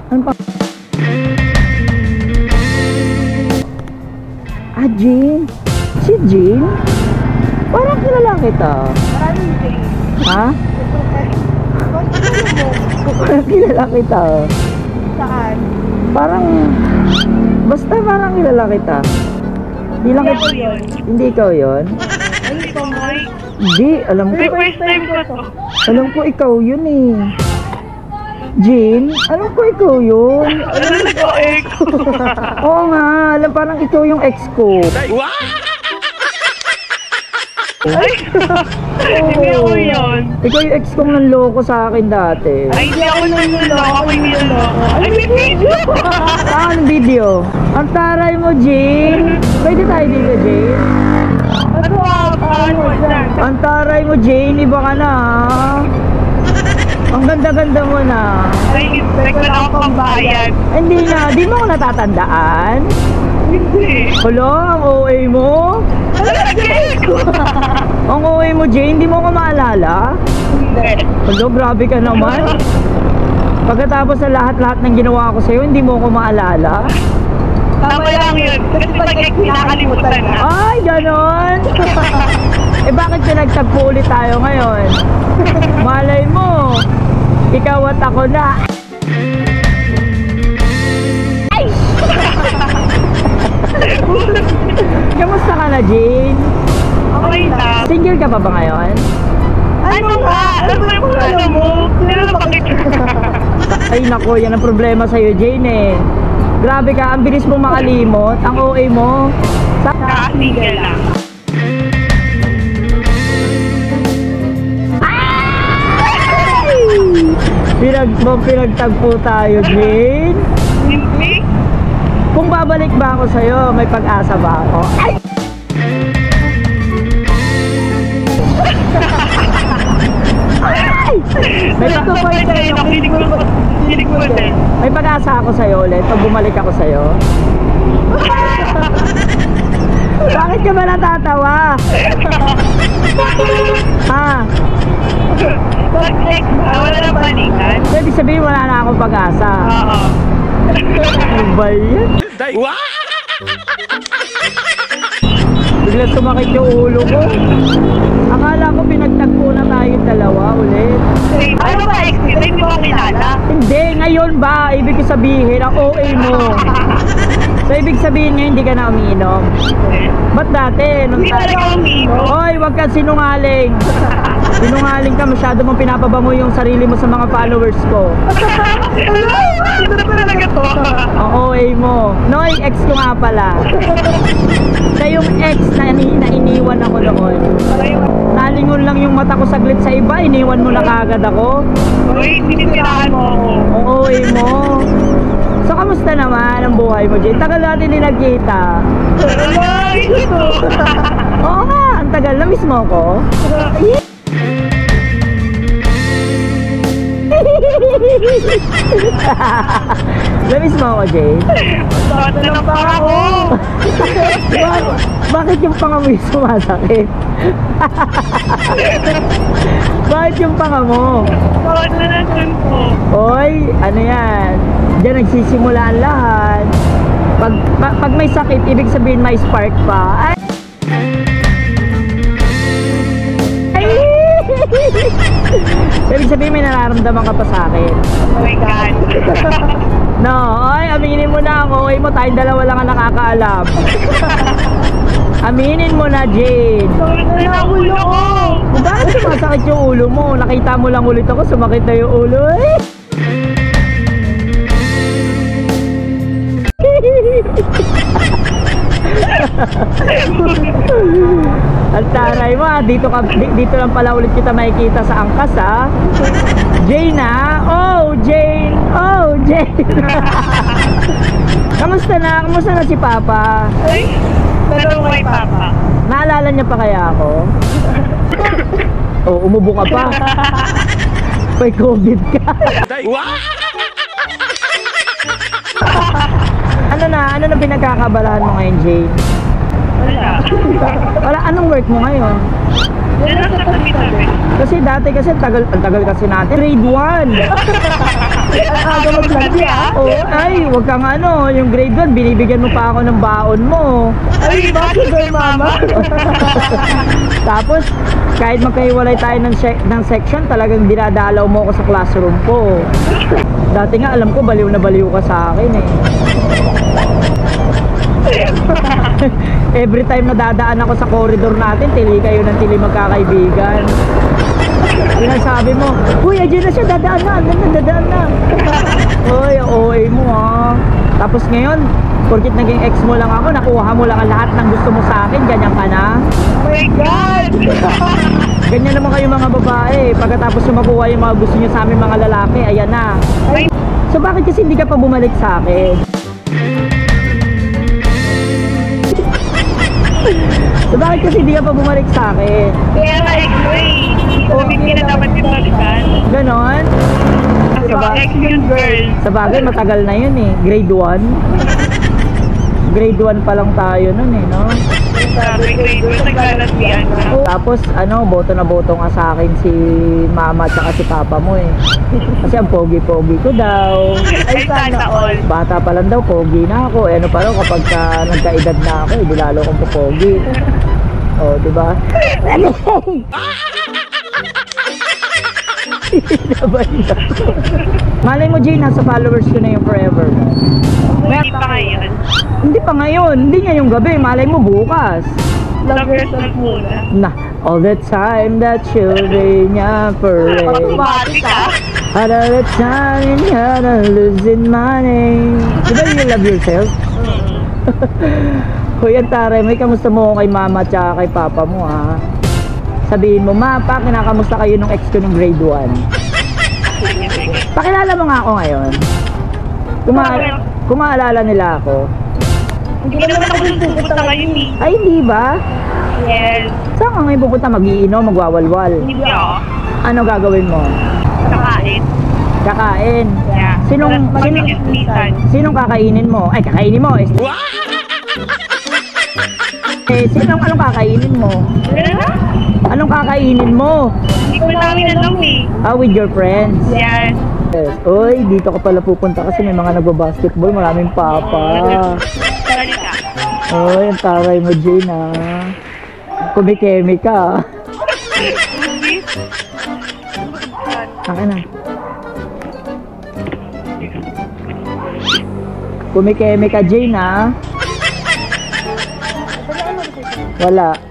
Ano pa? Ah, Jane? Si Jane? Parang kilala kita. Maraming Jane. Ha? Parang kilala kita. Saan? Parang... Basta parang kilala kita. Hindi lang kita... yun. Hindi ikaw yun? Hindi ko, Mike. Hindi, alam ko. First time ko to. Alam ko ikaw yun eh. Jane, alam ko ikaw yun. Ano nag-o-ex? Oo nga, alam parang ikaw yung ex ko. Hindi ako yun. Ikaw yung ex kong nanloko sa akin dati. Ay, hindi ako nanluloko. Ako yung niloloko. Ay, may video! Saan video? Ang taray mo, Jane. Pwede tayo dito, Jane. Ano mo dyan? Ang taray mo, Jane. Iba ka na, ha? Ang ganda-ganda mo na. Ay, expect ko na ako pambayad. Hindi na, di mo ako natatandaan. Hindi. Hala, ang OA mo. Ang OA mo, Jane, di mo ako maalala? Hindi. Hala, grabe ka naman. Pagkatapos sa lahat-lahat ng ginawa ko sa'yo, hindi mo ako maalala? Tama lang yun. Kasi pag-ex, nakakalimutan na. Ay, ganon. Eh, bakit pinagtagpo ulit tayo ngayon? Malay mo, ikaw at ako na. Ay! Kamusta ka na, Jane? Okay lang. Single ka pa ba ngayon? Ano nga? Ano ba yung alam mo? Sino na bakit? Ay nako, yan ang problema sa'yo, Jane eh. Grabe ka, ang bilis mo makalimot. Ang OA mo. Single lang. Pinagtagpo tayo, Jane. Hindi? Kung babalik ba ako sa'yo, may pag-asa ba ako? Ay! Ay! May may pag-asa ako sa'yo ulit pag bumalik ako sa'yo. Bakit ka ba natatawa? Ha? Pag-ex ba? Wala na balikan? So, ibig sabihin wala na akong pag-asa. Oo. Ano ba yan? Biglang sumakit yung ulo ko. Akala ko pinagtagpo na tayong dalawa ulit. Ano ba ex nito? Hindi mo kilala? Hindi, ngayon ba? Ibig ko sabihin, ang OA mo. So, ibig sabihin ngayon hindi ka na umiinom. Ba't dati? Nung Hindi talaga umiinom. Hoy, wag ka sinungaling. Sinungaling ka, masyado mong pinapabamo yung sarili mo sa mga followers ko. Ito na talaga to. Ang OA mo. No, yung ex ko nga pala. Siya yung ex na iniwan ako noon. Nalingon lang yung mata ko saglit sa iba, iniwan mo na kagad ako. Uy, sinisiraan mo ako. Ang OA mo. So, kamusta naman ang buhay mo, Jane? Tagal natin din nagkita. Ay, ito. Oo nga, ang tagal. Na-miss mo ako? Na-miss mo ako, Jane? Bata na pa ako. Bakit yung panga mo yung sumasakit? Bakit yung panga mo? Bata na dun po. Oy, ano yan? Diyan nagsisimula ang lahat. Pag may sakit, ibig sabihin may spark pa. Ay! Ibig sabihin may nararamdaman ka pa sa akin. Oh my God. No, oy, aminin mo na ako. Oy mo, tayong dalawa lang ang nakakaalam. Aminin mo na, Jane. Bata na ulo ko. Bakit sumasakit yung ulo mo? Nakita mo lang ulit ako, sumakit na yung ulo. Ang taray mo, dito lang pala ulit kita makikita sa angkas, ha? Jane, ha? Oh, Jane! Oh, Jane! Kamusta na? Kamusta na si Papa? Ay, tanong kay Papa. Naalala niya pa kaya ako? Oh, umubo ka pa. May COVID ka. Ano na pinagkakabalahan mo ngayon, Jane? Wala. Wala, anong work mo ngayon? Yan ang sa tabi-tabi. Kasi dati ang tagal kasi natin. Grade 1. Aga mag-vlog ah. Oh, ay, wag kang ano, yung grade 1, binibigyan mo pa ako ng baon mo. Ay, bakit kay mama? Tapos, kahit magkahiwalay tayo ng section, talagang dinadalaw mo ako sa classroom ko. Dati nga, alam ko, baliw na baliw ka sa akin eh. Every time na dadaan ako sa corridor natin, tili kayo ng tili magkakaibigan. Yun ang sabi mo, uy, adyan na siya, dadaan na. Uy, OA mo ah. Tapos ngayon, porkit naging ex mo lang ako, nakuha mo lang ang lahat ng gusto mo sa akin, ganyan ka na. Oh my God! Ganyan naman kayo mga babae. Pagkatapos yung makuha yung mga gusto nyo sa amin mga lalaki, ayan na. Ay, So bakit kasi hindi ka pa bumalik sa akin? So bakit kasi hindi ka pa bumalik sa akin? kaya nga ex mo eh. Hindi na dapat yung balikan. Ganon? Kasi baka ex yun, girl. Sa bagay, matagal na yun eh. Grade 1. Grade 1 pa lang tayo nun eh, no? Sabi ko ito, naglalasian ka. Tapos, ano, boto na boto nga sa akin si mama at saka si papa mo eh. Kasi ang pogi-pogi ko daw. Ay, sana all. Bata pa lang daw, pogi na ako. Eh, ano pa raw, kapag nagkaedad na ako, di lalo kong pogi. Oh, di ba? Malay mo, Jane, nasa followers ko na yung forever. Hindi pa ngayon. Hindi pa ngayon, hindi ngayong gabi. Malay mo bukas. Love yourself muna. Na, all the time that you'll be niya forever. Bumati ka. All the time you're losing money. Di ba you love yourself? Hoy, ang taray, may kamusta mo kay mama at saka kay papa mo ha? Sabihin mo, ma, pa, kinakamusta kayo nung ex ko nung grade 1? Pakilala mo nga ako ngayon. Kung maalala nila ako. Hindi naman ako pupunta ngayon eh. Ay, hindi ba? Yes. Saan ka ngayon pupunta? Mag-iinom, magwawalwal? Hindi ako. Ano gagawin mo? Kakain. Kakain. Yeah. Magkikismisan. Sinong kakainin mo? Ay, kakainin mo. Anong kakainin mo? Anong kakainin mo? Hindi ko namin alam eh. With your friends? Yes. Yes. Uy, dito ka pala pupunta kasi may mga nagbabasketball. Maraming papa. Sorry ka. Uy, ang taray mo, Jane, ha? Kumikemi ka. Akin na. Kumikemi ka, Jane, ha? Wala.